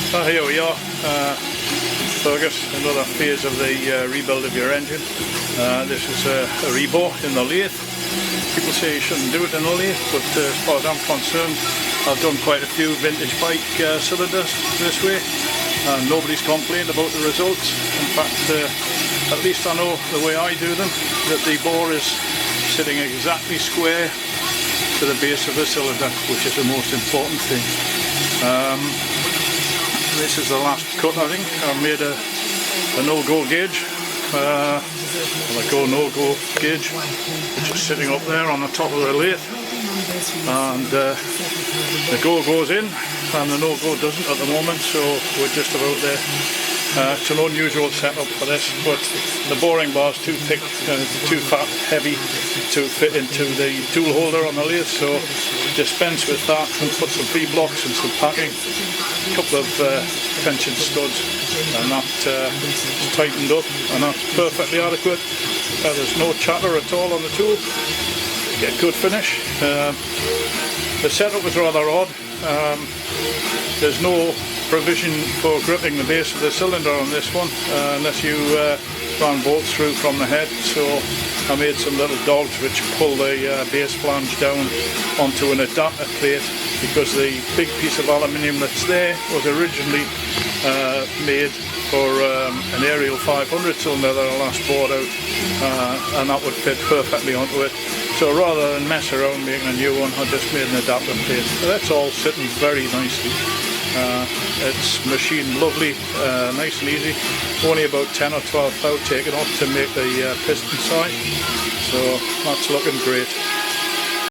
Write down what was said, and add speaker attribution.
Speaker 1: So here we are, Fergus, another phase of the rebuild of your engine. This is a rebore in the lathe. People say you shouldn't do it in the lathe, but as far as I'm concerned, I've done quite a few vintage bike cylinders this way, and nobody's complained about the results. In fact, at least I know the way I do them, that the bore is sitting exactly square to the base of the cylinder, which is the most important thing. This is the last cut, I think. I made a no-go gauge, a go-no-go gauge, which is sitting up there on the top of the lathe, and the go goes in and the no-go doesn't at the moment, so we're just about there. It's an unusual setup for this, but the boring bar is too thick and too fat, heavy to fit into the tool holder on the lathe, so dispense with that and put some V-blocks and some packing, a couple of tension studs, and that is tightened up, and that's perfectly adequate. There's no chatter at all on the tool. You get good finish. The setup is rather odd. There's no provision for gripping the base of the cylinder on this one, unless you ran bolts through from the head, so I made some little dogs which pull the base flange down onto an adapter plate, because the big piece of aluminium that's there was originally made for an Ariel 500 cylinder that I last bought out, and that would fit perfectly onto it. So rather than mess around making a new one, I just made an adapter plate. So that's all sitting very nicely. It's machined lovely, nice and easy. Only about 10 or 12 thou taken off to make the piston side, so that's looking great.